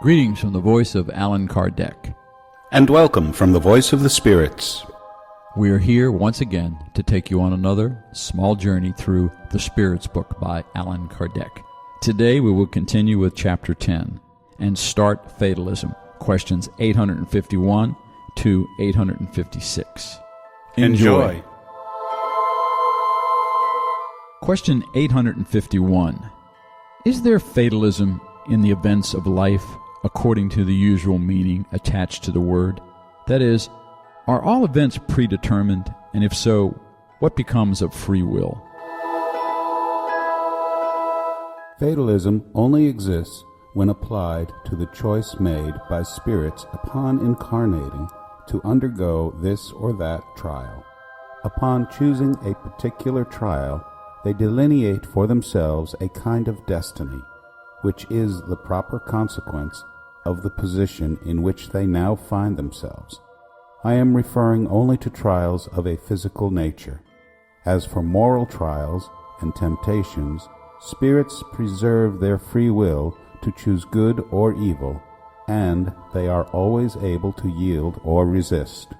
Greetings from the voice of Allan Kardec. And welcome from the voice of the spirits. We are here once again to take you on another small journey through the Spirits book by Allan Kardec. Today we will continue with Chapter 10 and start Fatalism, questions 851 to 856. Enjoy. Question 851. Is there fatalism in the events of life according to the usual meaning attached to the word? That is, are all events predetermined, and if so, what becomes of free will? Fatalism only exists when applied to the choice made by spirits upon incarnating to undergo this or that trial. Upon choosing a particular trial, they delineate for themselves a kind of destiny, which is the proper consequence of the position in which they now find themselves. I am referring only to trials of a physical nature. As for moral trials and temptations, spirits preserve their free will to choose good or evil, and they are always able to yield or resist.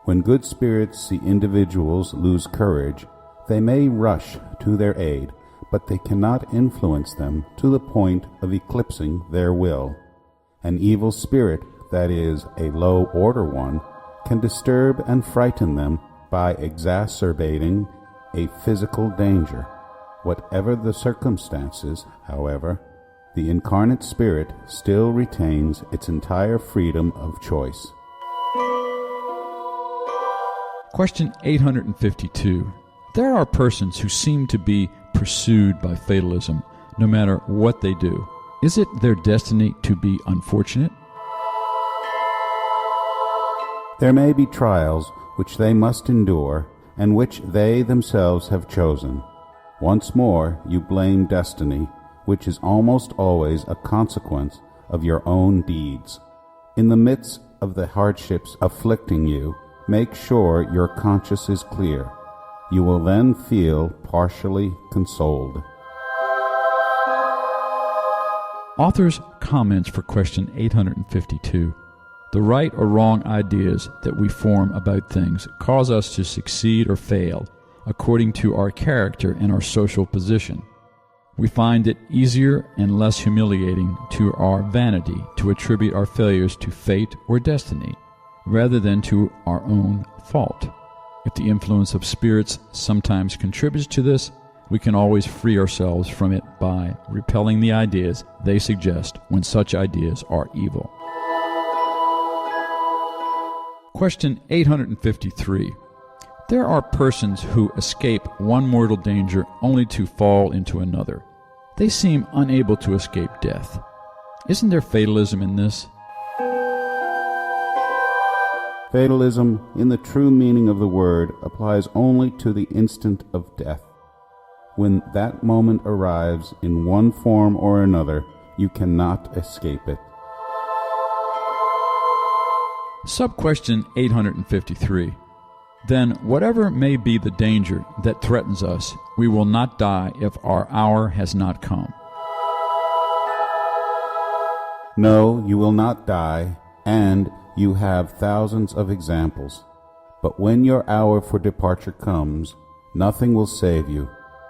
When good spirits see individuals lose courage, they may rush to their aid, but they cannot influence them to the point of eclipsing their will. An evil spirit, that is, a low-order one, can disturb and frighten them by exacerbating a physical danger. Whatever the circumstances, however, the incarnate spirit still retains its entire freedom of choice. Question 852. There are persons who seem to be pursued by fatalism no matter what they do. Is it their destiny to be unfortunate? There may be trials which they must endure and which they themselves have chosen. Once more you blame destiny, which is almost always a consequence of your own deeds. In the midst of the hardships afflicting you, make sure your conscience is clear. You will then feel partially consoled. Author's comments for question 852. The right or wrong ideas that we form about things cause us to succeed or fail according to our character and our social position. We find it easier and less humiliating to our vanity to attribute our failures to fate or destiny, rather than to our own fault. If the influence of spirits sometimes contributes to this, we can always free ourselves from it by repelling the ideas they suggest when such ideas are evil. Question 853. There are persons who escape one mortal danger only to fall into another. They seem unable to escape death. Isn't there fatalism in this? Fatalism, in the true meaning of the word, applies only to the instant of death. When that moment arrives in one form or another, you cannot escape it. Sub-question 853. Then, whatever may be the danger that threatens us, we will not die if our hour has not come. No, you will not die, and you have thousands of examples. But when your hour for departure comes, nothing will save you.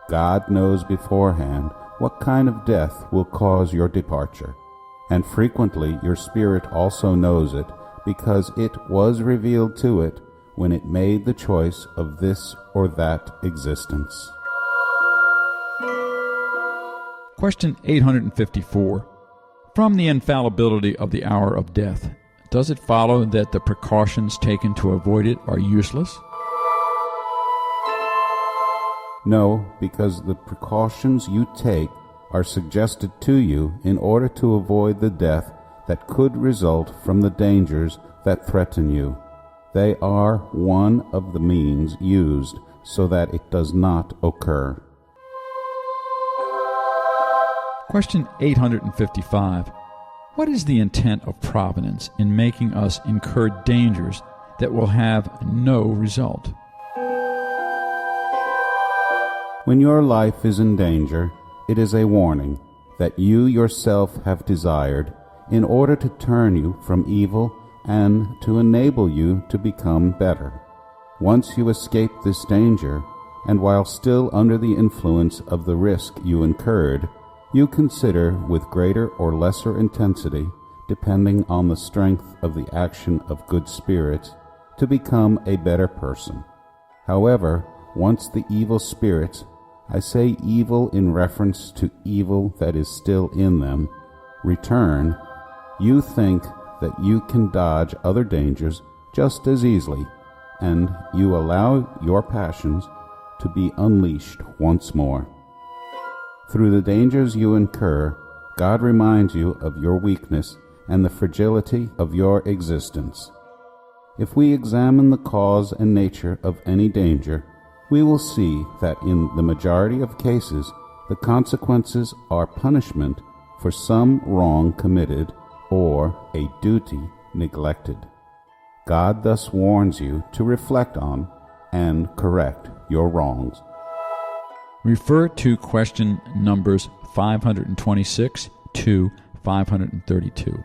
God knows beforehand what kind of death will cause your departure, and frequently your spirit also knows it, because it was revealed to it when it made the choice of this or that existence. Question 854. From the infallibility of the hour of death, does it follow that the precautions taken to avoid it are useless? No, because the precautions you take are suggested to you in order to avoid the death that could result from the dangers that threaten you. They are one of the means used so that it does not occur. Question 855. What is the intent of Providence in making us incur dangers that will have no result? When your life is in danger, it is a warning that you yourself have desired in order to turn you from evil and to enable you to become better. Once you escape this danger, and while still under the influence of the risk you incurred, you consider with greater or lesser intensity, depending on the strength of the action of good spirits, to become a better person. However, once the evil spirits, I say evil in reference to evil that is still in them, return, you think that you can dodge other dangers just as easily, and you allow your passions to be unleashed once more. Through the dangers you incur, God reminds you of your weakness and the fragility of your existence. If we examine the cause and nature of any danger, we will see that in the majority of cases, the consequences are punishment for some wrong committed or a duty neglected. God thus warns you to reflect on and correct your wrongs. Refer to question numbers 526 to 532.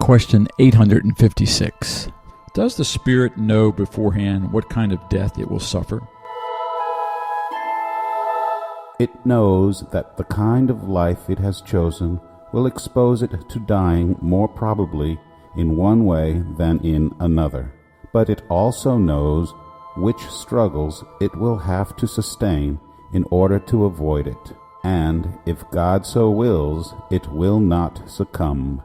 Question 856. Does the spirit know beforehand what kind of death it will suffer? It knows that the kind of life it has chosen will expose it to dying more probably in one way than in another. But it also knows which struggles it will have to sustain in order to avoid it, and if God so wills, it will not succumb.